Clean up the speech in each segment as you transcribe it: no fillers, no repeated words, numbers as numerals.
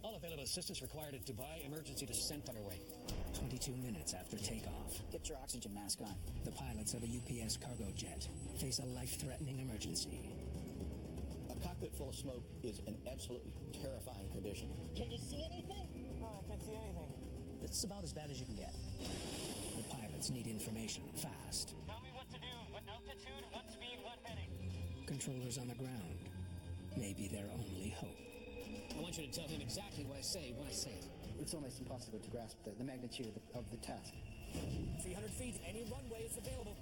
All available assistance required at Dubai. Emergency descent underway. 22 minutes after takeoff. Get your oxygen mask on. The pilots of a UPS cargo jet face a life-threatening emergency. A cockpit full of smoke is an absolutely terrifying condition. Can you see anything? No, I can't see anything. It's about as bad as you can get. The pilots need information fast. Tell me what to do. What altitude, what speed, what heading. Controllers on the ground may be their only hope. I want you to tell him exactly what I say when I say it. It's almost impossible to grasp the magnitude of the task. 300 feet, any runway is available.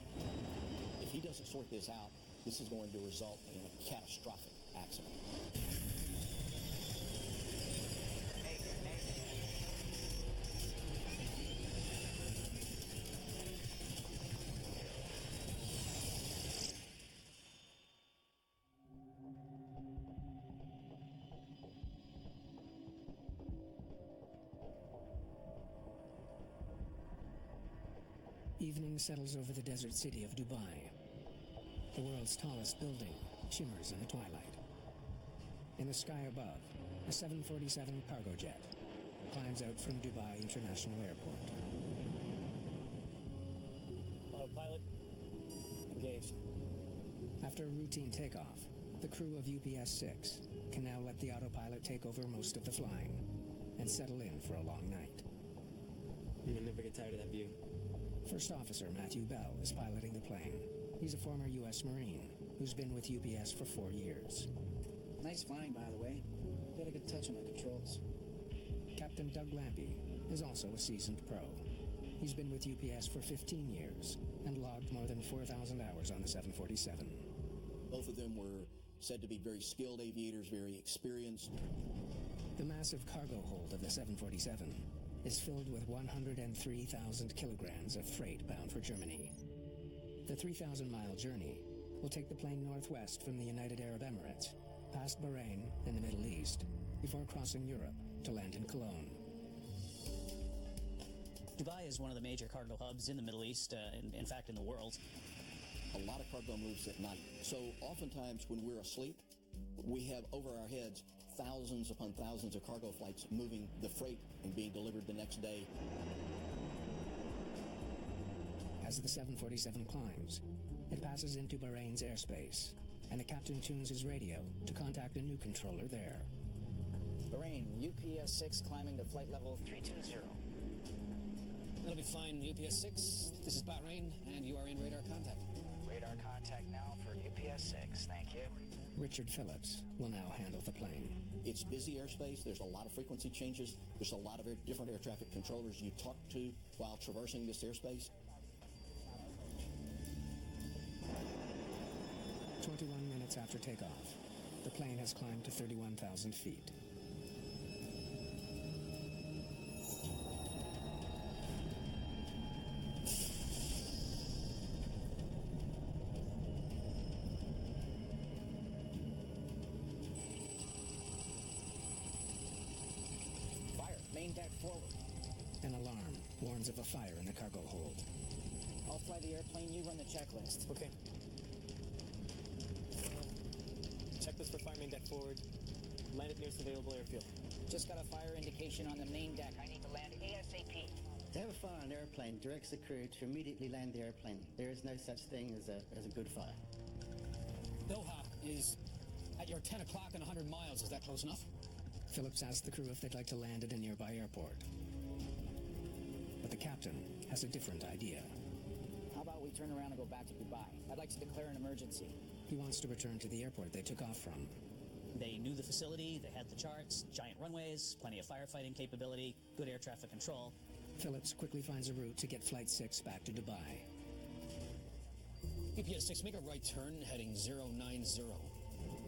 If he doesn't sort this out, this is going to result in a catastrophic accident. Evening settles over the desert city of Dubai. The world's tallest building shimmers in the twilight. In the sky above, a 747 cargo jet climbs out from Dubai International Airport. Autopilot, engaged. After a routine takeoff, the crew of UPS-6 can now let the autopilot take over most of the flying and settle in for a long night. You'll never get tired of that view. First Officer Matthew Bell is piloting the plane. He's a former U.S. Marine who's been with UPS for 4 years. Nice flying, by the way. Got a good touch on the controls. Captain Doug Lampy is also a seasoned pro. He's been with UPS for 15 years and logged more than 4,000 hours on the 747. Both of them were said to be very skilled aviators, very experienced. The massive cargo hold of the 747 is filled with 103,000 kilograms of freight bound for Germany. The 3,000-mile journey will take the plane northwest from the United Arab Emirates, past Bahrain and the Middle East, before crossing Europe to land in Cologne. Dubai is one of the major cargo hubs in the Middle East, in fact, in the world. A lot of cargo moves at night. So oftentimes when we're asleep, we have over our heads thousands upon thousands of cargo flights moving the freight and being delivered the next day. As the 747 climbs, it passes into Bahrain's airspace, and the captain tunes his radio to contact a new controller there. Bahrain, UPS-6 climbing to flight level 320. That'll be fine, UPS-6. This is Bahrain, and you are in radar contact. Radar contact now for UPS-6, thank you. Richard Phillips will now handle the plane. It's busy airspace. There's a lot of frequency changes. There's a lot of different air traffic controllers you talk to while traversing this airspace. 21 minutes after takeoff, the plane has climbed to 31,000 feet. Main deck forward. An alarm warns of a fire in the cargo hold. I'll fly the airplane, you run the checklist. Okay. Checklist for fire main deck forward. Land at nearest available airfield. Just got a fire indication on the main deck. I need to land ASAP. To have a fire on an airplane directs the crew to immediately land the airplane. There is no such thing as a good fire. Doha is at your 10 o'clock and 100 miles. Is that close enough? Phillips asks the crew if they'd like to land at a nearby airport. But the captain has a different idea. How about we turn around and go back to Dubai? I'd like to declare an emergency. He wants to return to the airport they took off from. They knew the facility, they had the charts, giant runways, plenty of firefighting capability, good air traffic control. Phillips quickly finds a route to get Flight 6 back to Dubai. UPS-6, make a right turn, heading 090.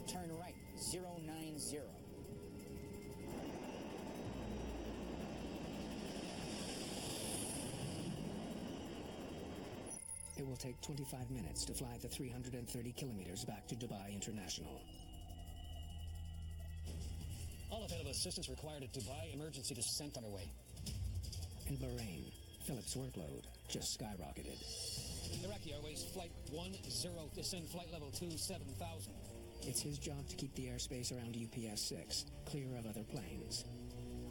Turn right, 090. It will take 25 minutes to fly the 330 kilometers back to Dubai International. All available assistance required at Dubai. Emergency descent underway. In Bahrain, Phillips' workload just skyrocketed. Iraqi Airways, Flight 10, descend flight level 27,000. It's his job to keep the airspace around UPS-6 clear of other planes.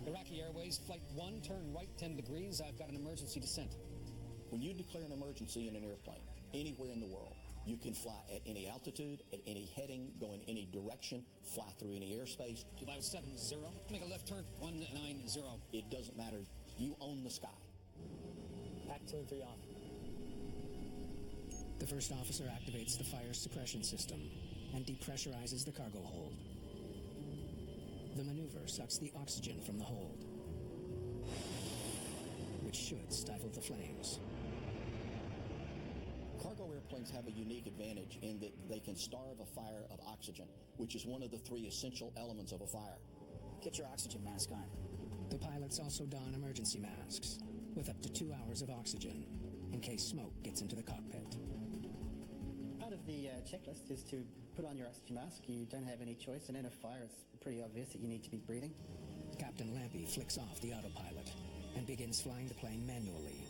Iraqi Airways, Flight 1, turn right 10 degrees. I've got an emergency descent. When you declare an emergency in an airplane, anywhere in the world, you can fly at any altitude, at any heading, go in any direction, fly through any airspace. Dubai 70, make a left turn, 190. It doesn't matter. You own the sky. Pack 2 and 3 off. The first officer activates the fire suppression system and depressurizes the cargo hold. The maneuver sucks the oxygen from the hold, which should stifle the flames. Cargo airplanes have a unique advantage in that they can starve a fire of oxygen, which is one of the 3 essential elements of a fire. Get your oxygen mask on. The pilots also don emergency masks with up to 2 hours of oxygen in case smoke gets into the cockpit. Part of the checklist is to put on your oxygen mask. You don't have any choice, and in a fire it's pretty obvious that you need to be breathing. Captain Lampy flicks off the autopilot and begins flying the plane manually.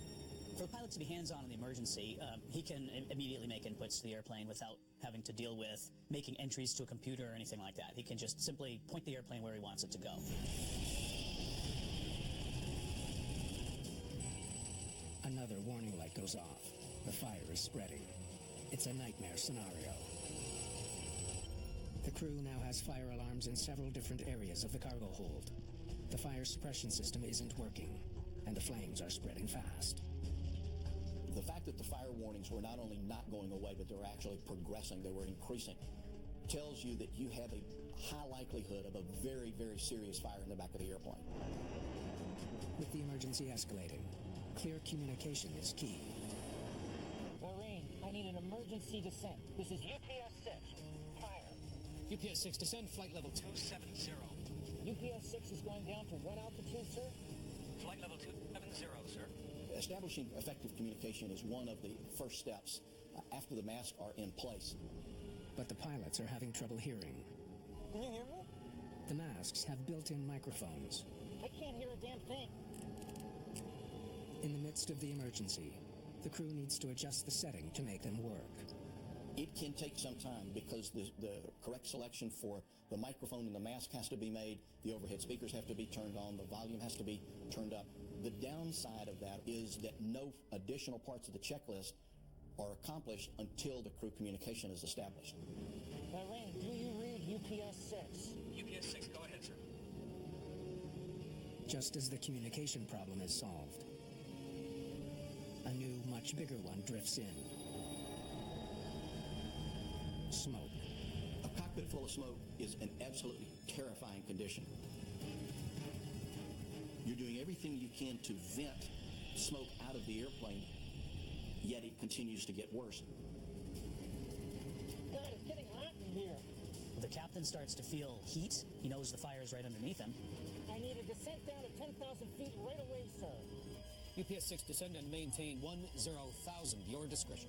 For a pilot to be hands-on in the emergency, he can immediately make inputs to the airplane without having to deal with making entries to a computer or anything like that. He can just simply point the airplane where he wants it to go. Another warning light goes off. The fire is spreading. It's a nightmare scenario. The crew now has fire alarms in several different areas of the cargo hold. The fire suppression system isn't working, and the flames are spreading fast. The fact that the fire warnings were not only not going away, but they were actually progressing, they were increasing, tells you that you have a high likelihood of a very, very serious fire in the back of the airplane. With the emergency escalating, clear communication is key. Lorraine, I need an emergency descent. This is UPS-6. Fire. UPS-6, descend flight level 270. UPS-6 is going down to what altitude, sir? Flight level 270, sir. Establishing effective communication is one of the first steps after the masks are in place. But the pilots are having trouble hearing. Can you hear me? The masks have built-in microphones. I can't hear a damn thing. In the midst of the emergency, the crew needs to adjust the setting to make them work. It can take some time because the correct selection for the microphone and the mask has to be made, the overhead speakers have to be turned on, the volume has to be turned up. The downside of that is that no additional parts of the checklist are accomplished until the crew communication is established. Lorraine, do you read UPS-6? UPS-6, go ahead, sir. Just as the communication problem is solved, a new, much bigger one drifts in. Smoke. A cockpit full of smoke is an absolutely terrifying condition. You're doing everything you can to vent smoke out of the airplane, yet it continues to get worse. God, it's getting hot in here. The captain starts to feel heat. He knows the fire is right underneath him. I need a descent down to 10,000 feet right away, sir. UPS-6, descend and maintain 10,000. Your discretion.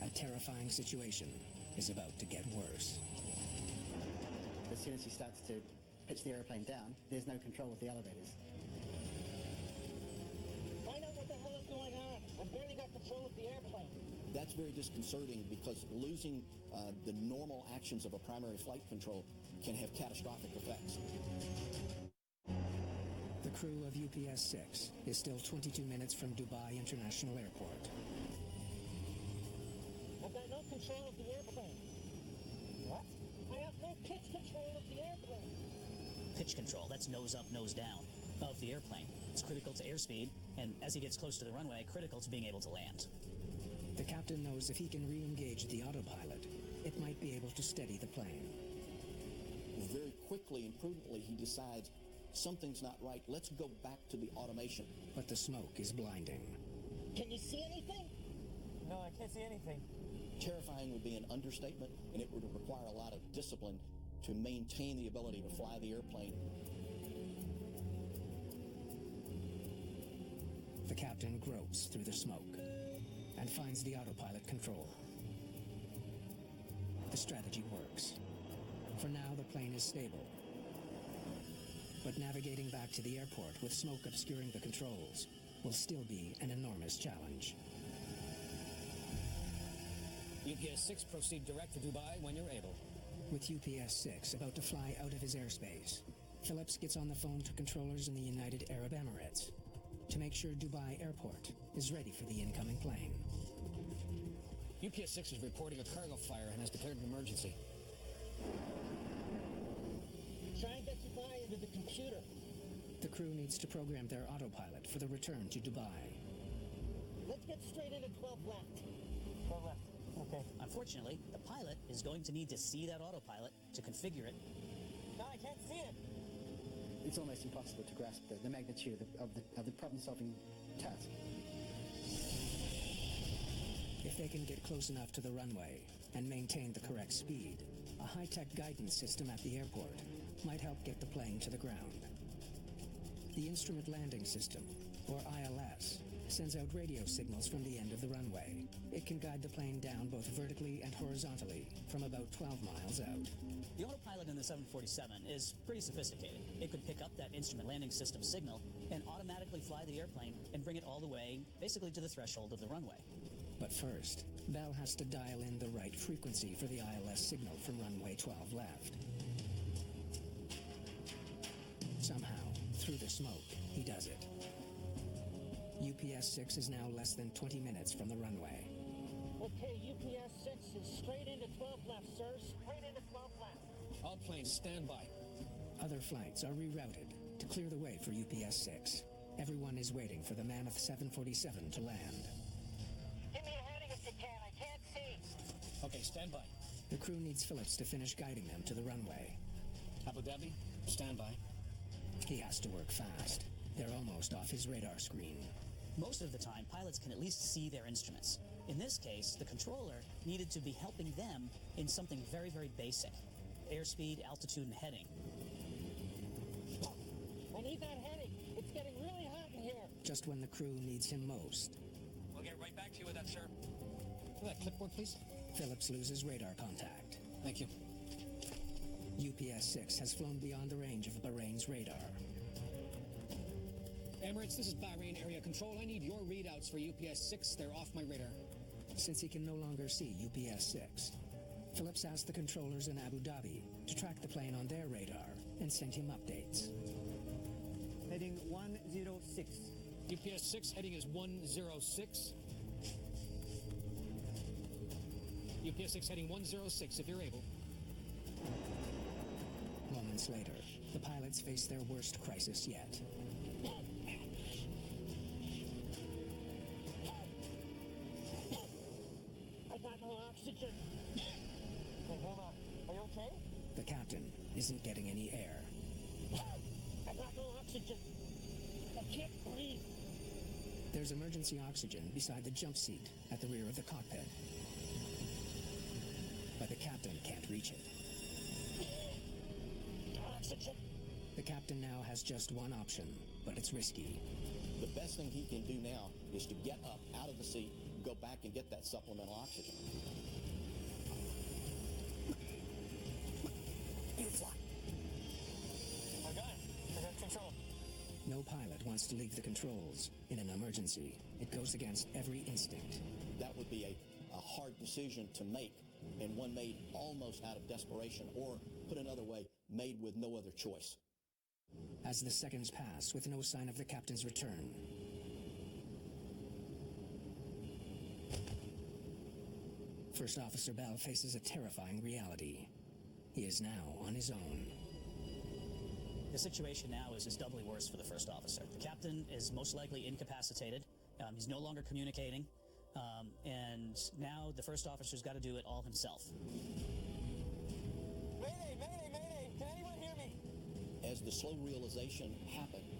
A terrifying situation is about to get worse. As soon as he starts to pitch the airplane down, there's no control of the elevators. Find out what the hell is going on. I've barely got control of the airplane. That's very disconcerting because losing the normal actions of a primary flight control can have catastrophic effects. The crew of UPS-6 is still 22 minutes from Dubai International Airport. I've got no control of the airplane. What? I have no pitch control of the airplane. Pitch control, that's nose up, nose down of the airplane. It's critical to airspeed, and as he gets close to the runway, critical to being able to land. The captain knows if he can re-engage the autopilot, it might be able to steady the plane. Very quickly and prudently, he decides something's not right. Let's go back to the automation. But the smoke is blinding. Can you see anything? No, I can't see anything. Terrifying would be an understatement, and it would require a lot of discipline to maintain the ability to fly the airplane. The captain gropes through the smoke and finds the autopilot control. The strategy works. For now, the plane is stable. But navigating back to the airport with smoke obscuring the controls will still be an enormous challenge. UPS 6, proceed direct to Dubai when you're able. With UPS 6 about to fly out of his airspace, Phillips gets on the phone to controllers in the United Arab Emirates to make sure Dubai Airport is ready for the incoming plane. UPS 6 is reporting a cargo fire and has declared an emergency. Try and get Dubai into the computer. The crew needs to program their autopilot for the return to Dubai. Let's get straight into 12 left. 12 left. Okay. Unfortunately, the pilot is going to need to see that autopilot to configure it. No, I can't see it. It's almost impossible to grasp the magnitude of the problem-solving task. If they can get close enough to the runway and maintain the correct speed, a high-tech guidance system at the airport might help get the plane to the ground. The Instrument Landing System, or ILS, sends out radio signals from the end of the runway. It can guide the plane down both vertically and horizontally from about 12 miles out. The autopilot in the 747 is pretty sophisticated. It could pick up that instrument landing system signal and automatically fly the airplane and bring it all the way, basically to the threshold of the runway. But first, Bell has to dial in the right frequency for the ILS signal from runway 12 left. Somehow, through the smoke, he does it. UPS 6 is now less than 20 minutes from the runway. Okay, UPS 6 is straight into 12 left, sir. Straight into 12 left. All planes, stand by. Other flights are rerouted to clear the way for UPS 6. Everyone is waiting for the Mammoth 747 to land. Give me a heading if you can. I can't see. Okay, stand by. The crew needs Phillips to finish guiding them to the runway. Abu Dhabi, stand by. He has to work fast. They're almost off his radar screen. Most of the time, pilots can at least see their instruments. In this case, the controller needed to be helping them in something very, very basic. Airspeed, altitude, and heading. I need that heading. It's getting really hot in here. Just when the crew needs him most, We'll get right back to you with that, sir. That clipboard, please. Phillips loses radar contact. Thank you. UPS 6 has flown beyond the range of Bahrain's radar. Emirates, this is Bahrain Area Control. I need your readouts for UPS 6. They're off my radar. Since he can no longer see UPS 6, Phillips asked the controllers in Abu Dhabi to track the plane on their radar and send him updates. Heading 106. UPS 6, heading is 106. UPS 6, heading 106, if you're able. Moments later, the pilots face their worst crisis yet. I got no oxygen. Hey, hold on. Are you okay? The captain isn't getting any air. I got no oxygen. I can't breathe. There's emergency oxygen beside the jump seat at the rear of the cockpit. But the captain can't reach it. Oxygen. The captain now has just one option, but it's risky. The best thing he can do now is to get up out of the seat, go back and get that supplemental oxygen. You fly. I got it. I got control. No pilot wants to leave the controls in an emergency. It goes against every instinct. That would be a hard decision to make, and one made almost out of desperation, or put another way, made with no other choice. As the seconds pass with no sign of the captain's return, First Officer Bell faces a terrifying reality. He is now on his own. The situation now is doubly worse for the first officer. The captain is most likely incapacitated. He's no longer communicating. And now the first officer's got to do it all himself. Mayday, mayday, mayday. Can anyone hear me? As the slow realization happened,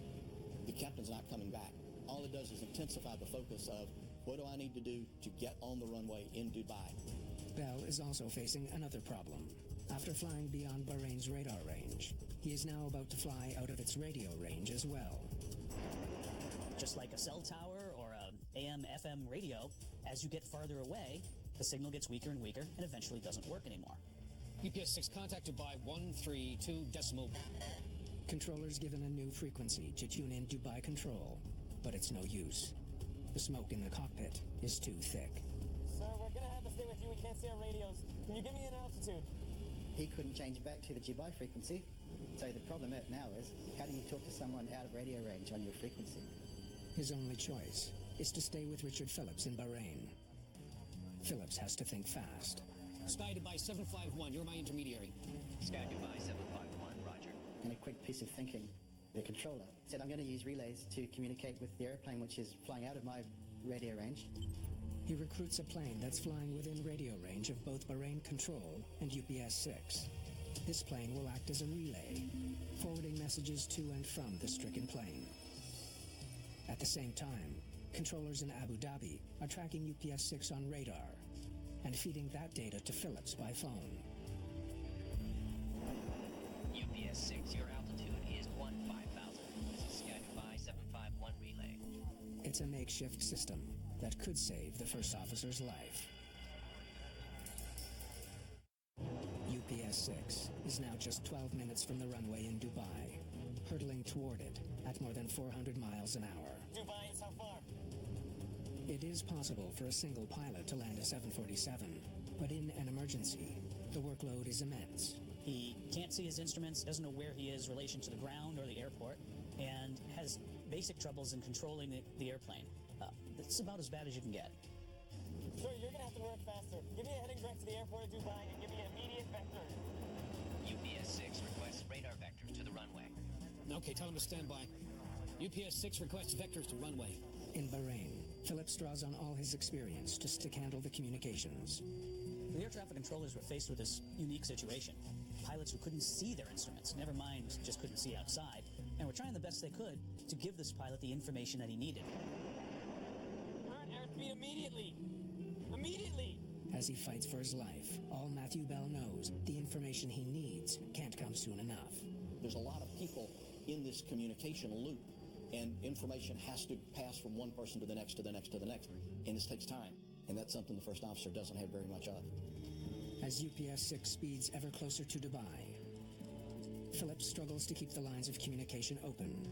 the captain's not coming back. All it does is intensify the focus of what do I need to do to get on the runway in Dubai. Bell is also facing another problem. After flying beyond Bahrain's radar range, he is now about to fly out of its radio range as well. Just like a cell tower or a AM/FM radio, as you get farther away, the signal gets weaker and weaker and eventually doesn't work anymore. UPS 6, contact Dubai 132 decimal. Controllers given a new frequency to tune in Dubai control, but it's no use. The smoke in the cockpit is too thick. So we're gonna have to stay with you we can't see our radios. Can you give me an altitude? He couldn't change back to the Dubai frequency. So the problem now is, how do you talk to someone out of radio range on your frequency? His only choice is to stay with Richard Phillips in Bahrain. Phillips has to think fast. Sky Dubai 751, you're my intermediary. Sky Dubai 751, roger. And a quick piece of thinking, the controller said, I'm going to use relays to communicate with the airplane which is flying out of my radio range. He recruits a plane that's flying within radio range of both Bahrain Control and UPS-6. This plane will act as a relay, forwarding messages to and from the stricken plane. At the same time, controllers in Abu Dhabi are tracking UPS-6 on radar and feeding that data to Phillips by phone. UPS-6, your altitude is 15,000. This is Sky Dubai 751 relay. It's a makeshift system that could save the first officer's life. UPS-6 is now just 12 minutes from the runway in Dubai, hurtling toward it at more than 400 miles an hour. Dubai is how far? It is possible for a single pilot to land a 747, but in an emergency, the workload is immense. He can't see his instruments, doesn't know where he is in relation to the ground or the airport, and has basic troubles in controlling the airplane. It's about as bad as you can get. Sir, you're going to have to work faster. Give me a heading direct to the airport of Dubai and give me an immediate vector. UPS-6 requests radar vectors to the runway. Okay, tell him to stand by. UPS-6 requests vectors to runway. In Bahrain, Phillips draws on all his experience to stick-handle the communications. The air traffic controllers were faced with this unique situation. Pilots who couldn't see their instruments, never mind just couldn't see outside, and were trying the best they could to give this pilot the information that he needed. Current airspeed immediately! Immediately! As he fights for his life, all Matthew Bell knows, the information he needs can't come soon enough. There's a lot of people in this communication loop, and information has to pass from one person to the next, to the next, to the next, and this takes time. And that's something the first officer doesn't have very much of. As UPS-6 speeds ever closer to Dubai, Phillips struggles to keep the lines of communication open.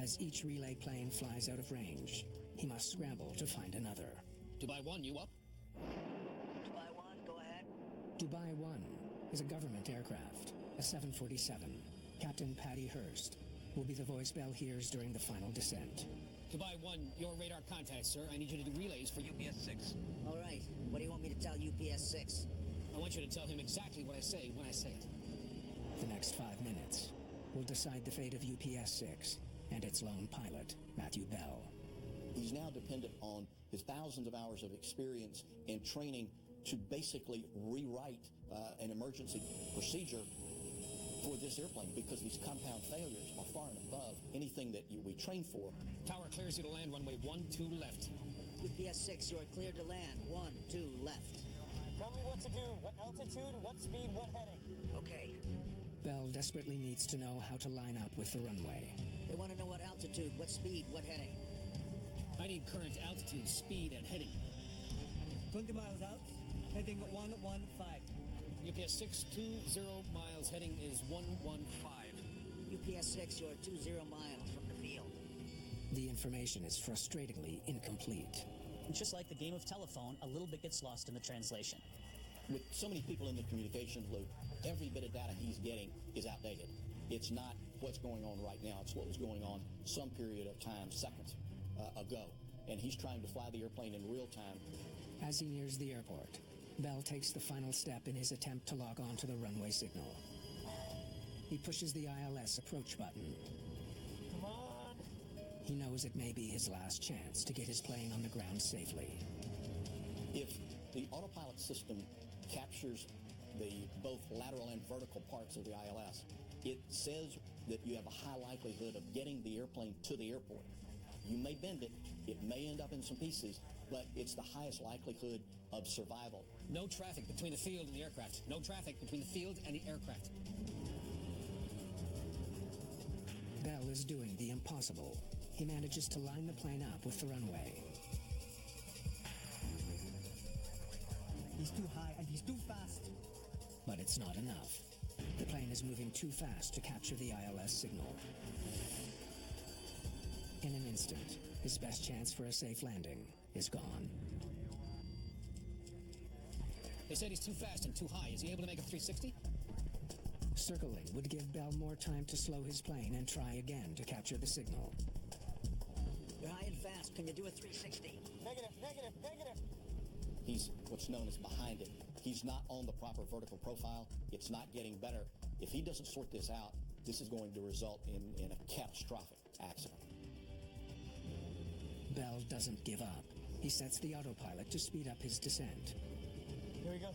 As each relay plane flies out of range, he must scramble to find another. Dubai 1, you up? Dubai 1, go ahead. Dubai 1 is a government aircraft, a 747. Captain Patty Hurst will be the voice Bell hears during the final descent. Dubai 1, your radar contact, sir. I need you to do relays for UPS-6. All right. What do you want me to tell UPS-6? I want you to tell him exactly what I say when I say it. The next 5 minutes will decide the fate of UPS-6 and its lone pilot, Matthew Bell. He's now dependent on his thousands of hours of experience and training to basically rewrite an emergency procedure for this airplane, because these compound failures are far and above anything that we train for. Tower clears you to land runway 12 left. UPS-6, you are cleared to land. 12 left. Tell me what to do. What altitude, what speed, what heading. Okay. Bell desperately needs to know how to line up with the runway. They want to know what altitude, what speed, what heading. I need current altitude, speed, and heading. 20 miles out, heading 115. UPS-6, 20 miles, heading is 115. UPS-6, you are 20 miles from the field. The information is frustratingly incomplete. It's just like the game of telephone, a little bit gets lost in the translation. With so many people in the communications loop, every bit of data he's getting is outdated. It's not what's going on right now. It's what was going on some period of time, seconds ago. And he's trying to fly the airplane in real time. As he nears the airport, Bell takes the final step in his attempt to log on to the runway signal. He pushes the ILS approach button. Come on! He knows it may be his last chance to get his plane on the ground safely. If the autopilot system captures the both lateral and vertical parts of the ILS, it says that you have a high likelihood of getting the airplane to the airport. You may bend it, it may end up in some pieces, but it's the highest likelihood of survival. No traffic between the field and the aircraft. No traffic between the field and the aircraft. Bell is doing the impossible. He manages to line the plane up with the runway. He's too high and he's too fast. But it's not enough. The plane is moving too fast to capture the ILS signal. In an instant, his best chance for a safe landing is gone. They said he's too fast and too high. Is he able to make a 360? Circling would give Bell more time to slow his plane and try again to capture the signal. You're high and fast. Can you do a 360? Negative, negative, negative. He's what's known as behind it. He's not on the proper vertical profile. It's not getting better. If he doesn't sort this out, this is going to result in a catastrophic accident. Bell doesn't give up. He sets the autopilot to speed up his descent. Here we go.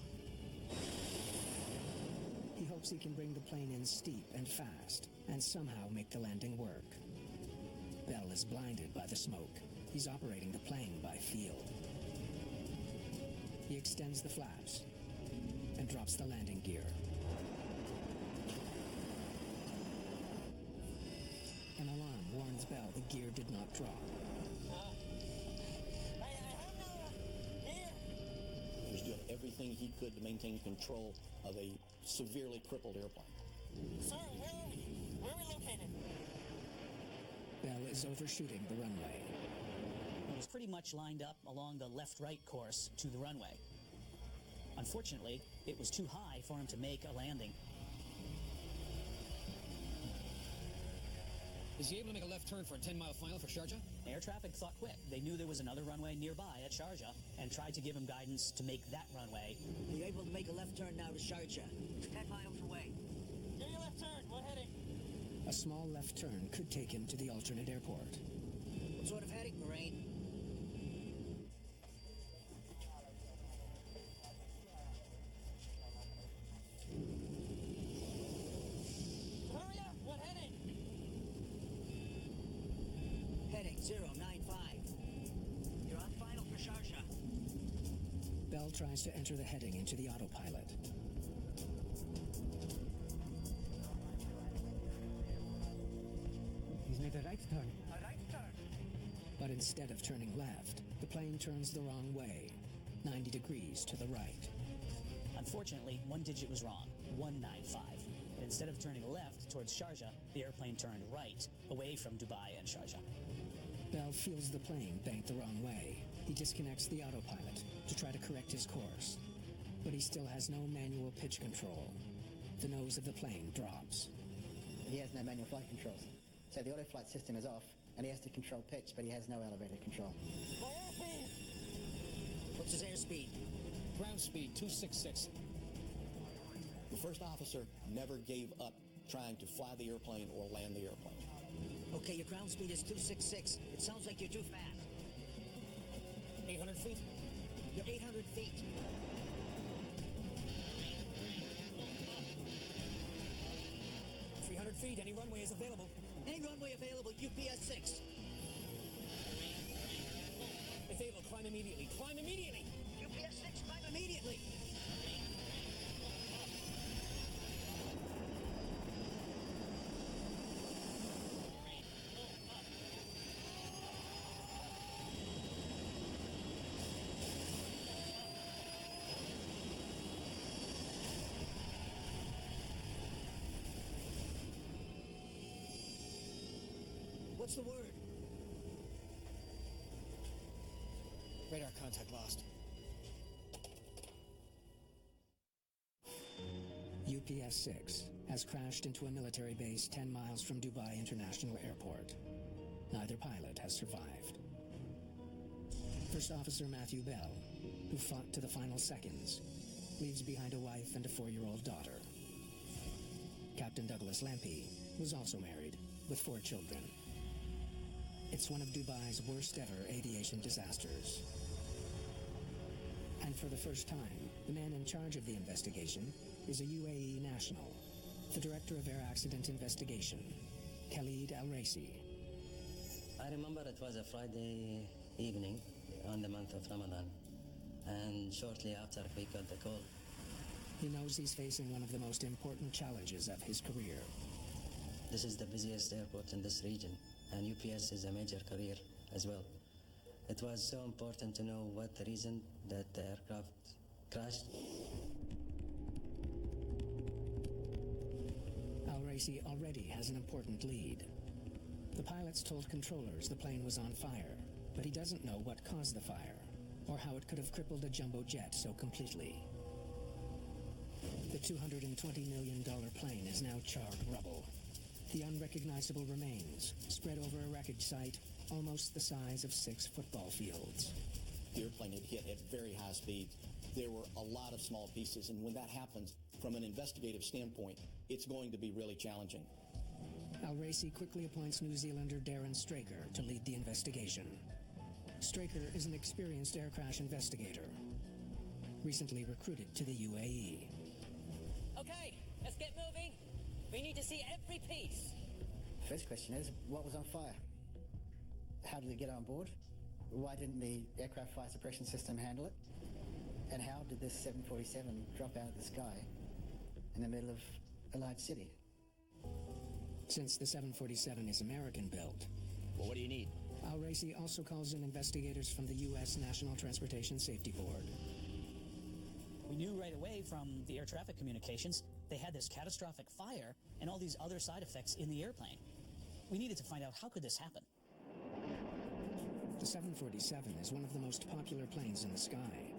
He hopes he can bring the plane in steep and fast and somehow make the landing work. Bell is blinded by the smoke. He's operating the plane by feel. He extends the flaps and drops the landing gear. An alarm warns Bell the gear did not drop. I have no gear. He was doing everything he could to maintain control of a severely crippled airplane. Sir, where are we? Where are we located? Bell is overshooting the runway. It was pretty much lined up along the left-right course to the runway. Unfortunately, it was too high for him to make a landing. Is he able to make a left turn for a 10-mile final for Sharjah? Air traffic thought quick. They knew there was another runway nearby at Sharjah and tried to give him guidance to make that runway. Are you able to make a left turn now to Sharjah? 10 miles away. Give me a left turn. What heading? A small left turn could take him to the alternate airport. What sort of heading, Marine? Hurry up. What heading? Heading 095. You're on final for Sharjah. Bell tries to enter the heading into the autopilot. He's made a right turn. A right turn. But instead of turning left, the plane turns the wrong way, 90 degrees to the right. Unfortunately, one digit was wrong, 195. And instead of turning left towards Sharjah, the airplane turned right, away from Dubai and Sharjah. Bell feels the plane banked the wrong way. He disconnects the autopilot to try to correct his course. But he still has no manual pitch control. The nose of the plane drops. He has no manual flight controls. So the auto flight system is off, and he has to control pitch, but he has no elevator control. My airspeed. What's his airspeed? Ground speed 266. The first officer never gave up trying to fly the airplane or land the airplane. Okay, your ground speed is 266. It sounds like you're too fast. 800 feet. You're 800 feet. Feet. Any runway is available. Any runway available, UPS 6. If able, climb immediately. Climb immediately! UPS 6, climb immediately. What's the word? Radar contact lost. UPS 6 has crashed into a military base 10 miles from Dubai International Airport. Neither pilot has survived. First Officer Matthew Bell, who fought to the final seconds, leaves behind a wife and a 4-year-old daughter. Captain Douglas Lampy was also married, with 4 children. It's one of Dubai's worst ever aviation disasters. And for the first time, the man in charge of the investigation is a UAE national, the Director of Air Accident Investigation, Khalid Al-Raisi. I remember it was a Friday evening on the month of Ramadan, and shortly after we got the call. He knows he's facing one of the most important challenges of his career. This is the busiest airport in this region, and UPS is a major career as well. It was so important to know what the reason that the aircraft crashed. Al-Raisi already has an important lead. The pilots told controllers the plane was on fire, but he doesn't know what caused the fire, or how it could have crippled a jumbo jet so completely. $220 million plane is now charred rubble. The unrecognizable remains spread over a wreckage site almost the size of 6 football fields. The airplane had hit at very high speed. There were a lot of small pieces, and when that happens, from an investigative standpoint, it's going to be really challenging. Al-Raisi quickly appoints New Zealander Darren Straker to lead the investigation. Straker is an experienced air crash investigator, recently recruited to the UAE. Okay, let's get moving. We need to see every piece. First question is, what was on fire? How did it get on board? Why didn't the aircraft fire suppression system handle it? And how did this 747 drop out of the sky in the middle of a large city? Since the 747 is American-built, well, what do you need? Al-Raisi also calls in investigators from the U.S. National Transportation Safety Board. We knew right away from the air traffic communications they had this catastrophic fire and all these other side effects in the airplane. We needed to find out how could this happen. The 747 is one of the most popular planes in the sky.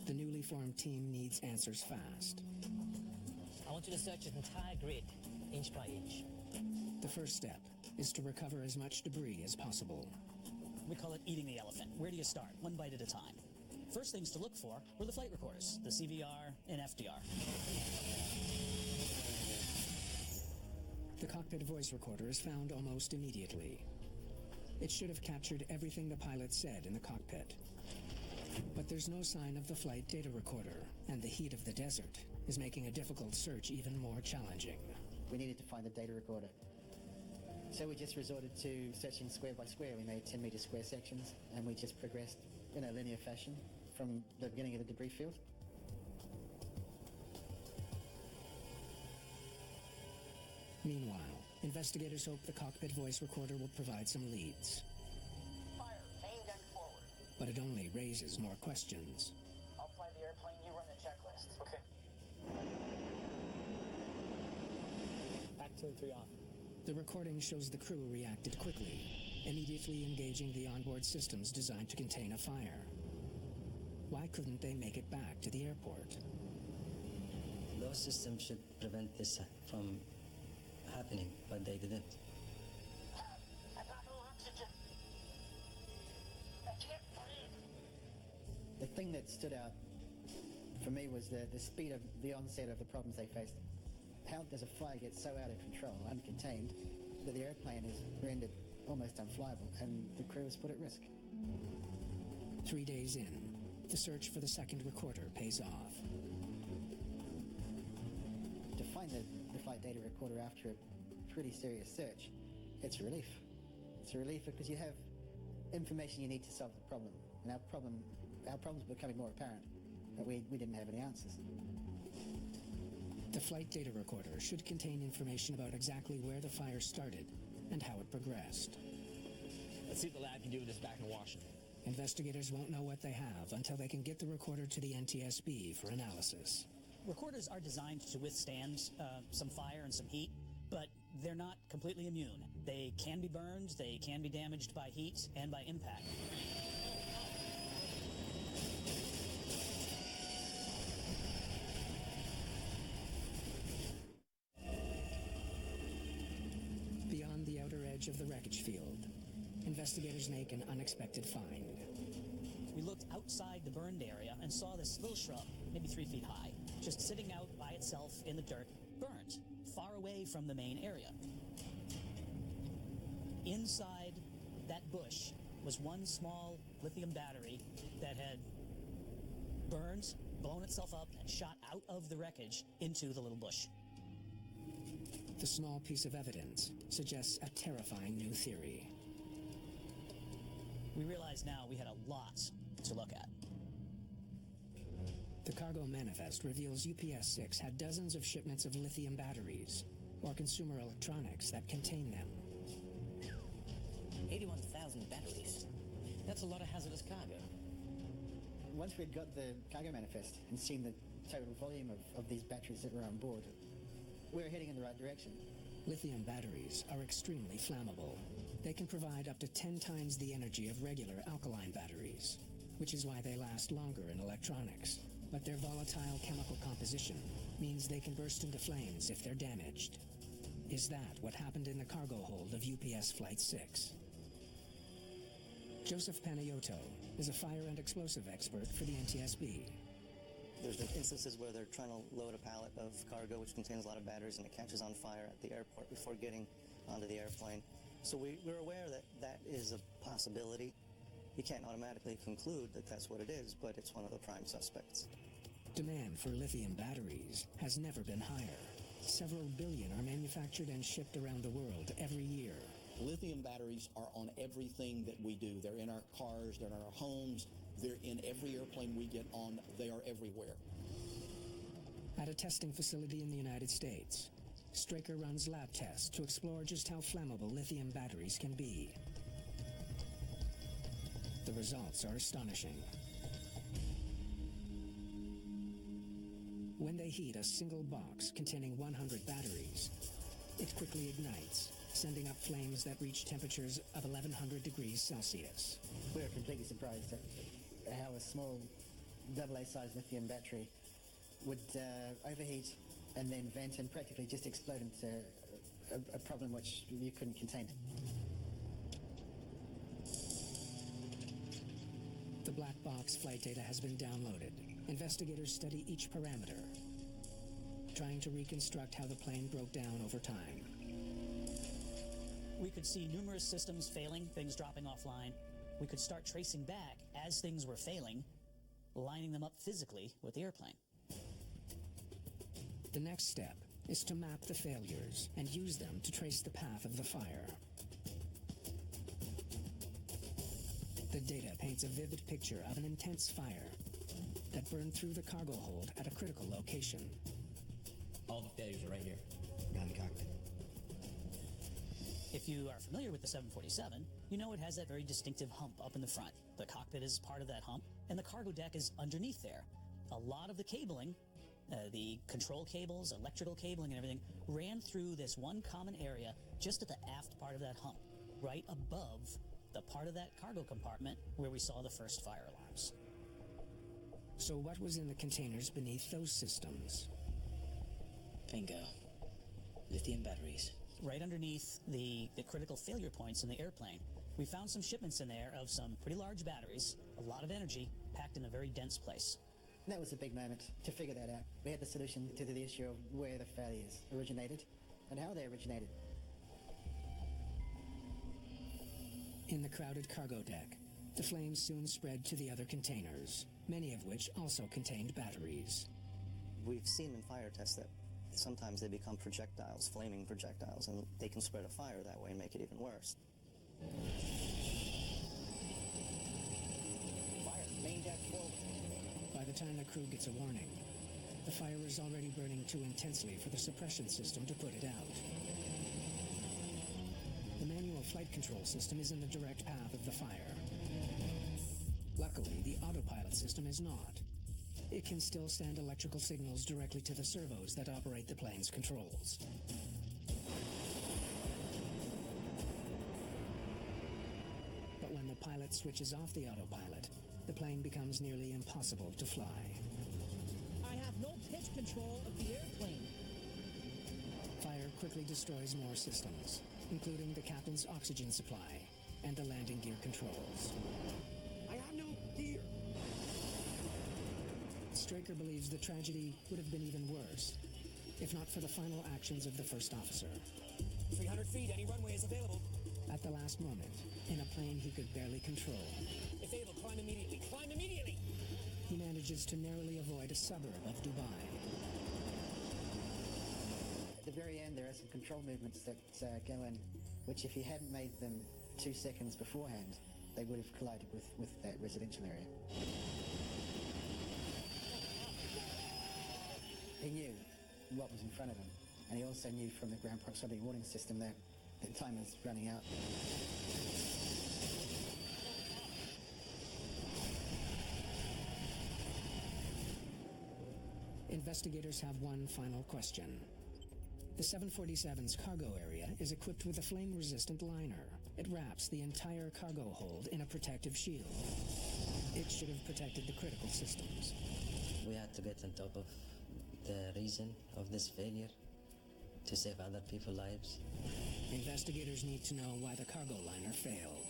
The newly formed team needs answers fast. I want you to search the entire grid, inch by inch. The first step is to recover as much debris as possible. We call it eating the elephant. Where do you start? One bite at a time. First things to look for were the flight recorders, the CVR and FDR. The cockpit voice recorder is found almost immediately. It should have captured everything the pilot said in the cockpit. But there's no sign of the flight data recorder, and the heat of the desert is making a difficult search even more challenging. We needed to find the data recorder. So we just resorted to searching square by square. We made 10-meter square sections, and we just progressed in a linear fashion from the beginning of the debris field. Meanwhile, investigators hope the cockpit voice recorder will provide some leads. Fire, main gun forward. But it only raises more questions. I'll fly the airplane, you run the checklist. Okay. Back 2 and 3 off. The recording shows the crew reacted quickly, immediately engaging the onboard systems designed to contain a fire. Why couldn't they make it back to the airport? Those systems should prevent this from happening, but they didn't. I've got no oxygen. I can't breathe. The thing that stood out for me was the speed of the onset of the problems they faced. How does a fire get so out of control, uncontained, that the airplane is rendered almost unflyable and the crew is put at risk? 3 days in, the search for the second recorder pays off. To find the flight data recorder after a pretty serious search, it's a relief. It's a relief because you have information you need to solve the problem. And our problems were becoming more apparent, but we didn't have any answers. The flight data recorder should contain information about exactly where the fire started and how it progressed. Let's see what the lab can do with this back in Washington. Investigators won't know what they have until they can get the recorder to the NTSB for analysis. Recorders are designed to withstand some fire and some heat, but they're not completely immune. They can be burned, they can be damaged by heat and by impact. Beyond the outer edge of the wreckage field, investigators make an unexpected find. We looked outside the burned area and saw this little shrub, maybe 3 feet high, just sitting out by itself in the dirt, burnt, far away from the main area. Inside that bush was one small lithium battery that had burned, blown itself up, and shot out of the wreckage into the little bush. The small piece of evidence suggests a terrifying new theory. We realize now we had a lot to look at. The cargo manifest reveals UPS-6 had dozens of shipments of lithium batteries, or consumer electronics that contain them. 81,000 batteries. That's a lot of hazardous cargo. Once we'd got the cargo manifest and seen the total volume of these batteries that were on board, we were heading in the right direction. Lithium batteries are extremely flammable. They can provide up to 10 times the energy of regular alkaline batteries, which is why they last longer in electronics. but their volatile chemical composition means they can burst into flames if they're damaged. Is that what happened in the cargo hold of UPS Flight 6? Joseph Panayiotou is a fire and explosive expert for the NTSB. There's been instances where they're trying to load a pallet of cargo which contains a lot of batteries and it catches on fire at the airport before getting onto the airplane. So we're aware that that is a possibility. You can't automatically conclude that that's what it is, but it's one of the prime suspects. Demand for lithium batteries has never been higher. Several billion are manufactured and shipped around the world every year. Lithium batteries are on everything that we do. They're in our cars, they're in our homes, they're in every airplane we get on. They are everywhere. At a testing facility in the United States, Straker runs lab tests to explore just how flammable lithium batteries can be. The results are astonishing. When they heat a single box containing 100 batteries, it quickly ignites, sending up flames that reach temperatures of 1100 degrees Celsius. We're completely surprised at how a small AA-sized lithium battery would overheat and then vent and practically just explode into a problem which you couldn't contain. The black box flight data has been downloaded. Investigators study each parameter, trying to reconstruct how the plane broke down over time. We could see numerous systems failing, things dropping offline. We could start tracing back as things were failing, lining them up physically with the airplane. The next step is to map the failures and use them to trace the path of the fire. The data paints a vivid picture of an intense fire that burned through the cargo hold at a critical location. All the failures are right here, behind the cockpit. If you are familiar with the 747, you know it has that very distinctive hump up in the front. The cockpit is part of that hump, and the cargo deck is underneath there. A lot of the cabling, the control cables, electrical cabling and everything, ran through this one common area just at the aft part of that hump, right above the part of that cargo compartment where we saw the first fire alarms. So what was in the containers beneath those systems? Bingo. Lithium batteries. Right underneath the critical failure points in the airplane, we found some shipments in there of some pretty large batteries, a lot of energy, packed in a very dense place. That was a big moment to figure that out. We had the solution to the issue of where the failures originated and how they originated. In the crowded cargo deck, the flames soon spread to the other containers, many of which also contained batteries. We've seen in fire tests that sometimes they become projectiles, flaming projectiles, and they can spread a fire that way and make it even worse. Fire, main deck forward. By the time the crew gets a warning, the fire is already burning too intensely for the suppression system to put it out. The manual flight control system is in the direct path of the fire. Luckily, the autopilot system is not. It can still send electrical signals directly to the servos that operate the plane's controls. But when the pilot switches off the autopilot, the plane becomes nearly impossible to fly. I have no pitch control of the airplane. Fire quickly destroys more systems, including the captain's oxygen supply and the landing gear controls. I have no gear. Straker believes the tragedy would have been even worse, if not for the final actions of the first officer. 300 feet, any runway is available. At the last moment, in a plane he could barely control, If able, climb immediately. Climb immediately! he manages to narrowly avoid a suburb of Dubai. At the very end, there are some control movements that go in, which if he hadn't made them 2 seconds beforehand, they would have collided with that residential area. He knew what was in front of him, and he also knew from the ground proximity warning system that the time was running out. Investigators have one final question. The 747's cargo area is equipped with a flame-resistant liner. It wraps the entire cargo hold in a protective shield. It should have protected the critical systems. We had to get on top of the reason of this failure to save other people's lives. Investigators need to know why the cargo liner failed.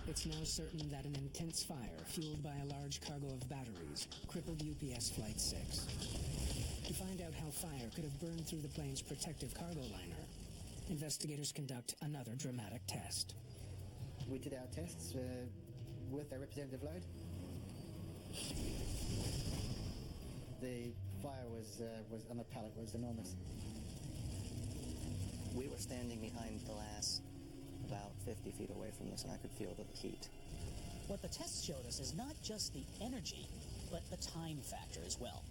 It's now certain that an intense fire fueled by a large cargo of batteries crippled UPS Flight 6. To find out how fire could have burned through the plane's protective cargo liner, investigators conduct another dramatic test. We did our tests with a representative load. The fire was on the pallet was enormous. We were standing behind glass about 50 feet away from this, and I could feel the heat. What the tests showed us is not just the energy, but the time factor as well.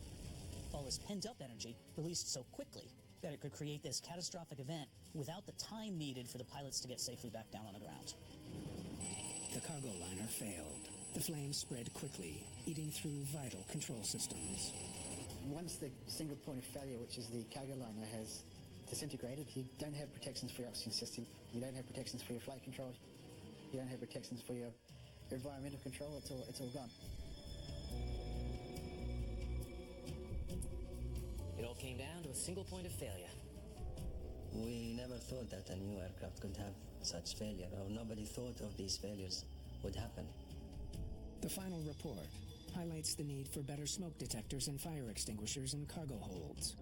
All this pent-up energy released so quickly that it could create this catastrophic event without the time needed for the pilots to get safely back down on the ground. The cargo liner failed. The flames spread quickly, eating through vital control systems. Once the single point of failure, which is the cargo liner, has disintegrated, you don't have protections for your oxygen system, you don't have protections for your flight controls, you don't have protections for your environmental control, it's all gone. It all came down to a single point of failure. We never thought that a new aircraft could have such failure, or nobody thought of these failures would happen. The final report highlights the need for better smoke detectors and fire extinguishers in cargo holds.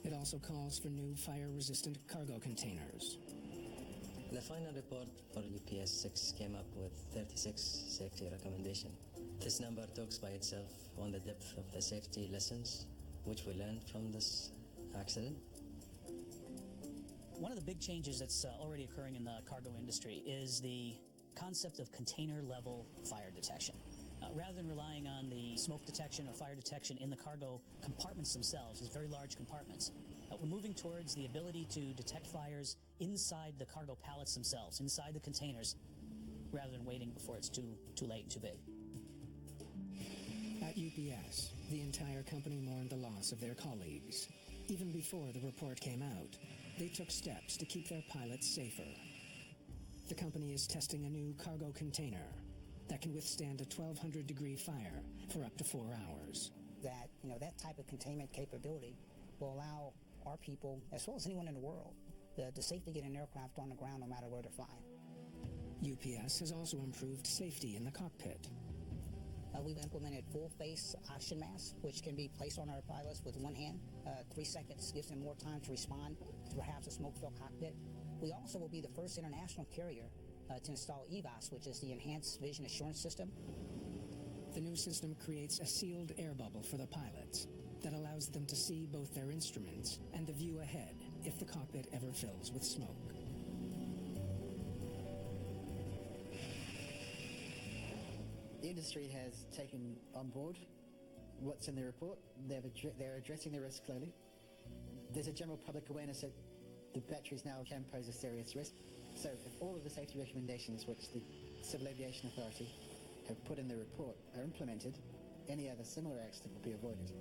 It also calls for new fire-resistant cargo containers. The final report for UPS 6 came up with 36 safety recommendations. This number talks by itself on the depth of the safety lessons which we learned from this accident. One of the big changes that's already occurring in the cargo industry is the concept of container-level fire detection. Rather than relying on the smoke detection or fire detection in the cargo compartments themselves, these very large compartments, we're moving towards the ability to detect fires inside the cargo pallets themselves, inside the containers, rather than waiting before it's too late and too big. At UPS, the entire company mourned the loss of their colleagues. Even before the report came out, they took steps to keep their pilots safer. The company is testing a new cargo container that can withstand a 1,200-degree fire for up to 4 hours. That type of containment capability will allow our people, as well as anyone in the world, to safely get an aircraft on the ground no matter where they're flying. UPS has also improved safety in the cockpit. We've implemented full-face oxygen masks, which can be placed on our pilots with one hand. 3 seconds gives them more time to respond to perhaps a smoke-filled cockpit. We also will be the first international carrier to install EVAS, which is the Enhanced Vision Assurance System. The new system creates a sealed air bubble for the pilots that allows them to see both their instruments and the view ahead if the cockpit ever fills with smoke. The industry has taken on board what's in the report. They're addressing the risk clearly. There's a general public awareness that the batteries now can pose a serious risk. So if all of the safety recommendations which the Civil Aviation Authority have put in the report are implemented, any other similar accident will be avoided.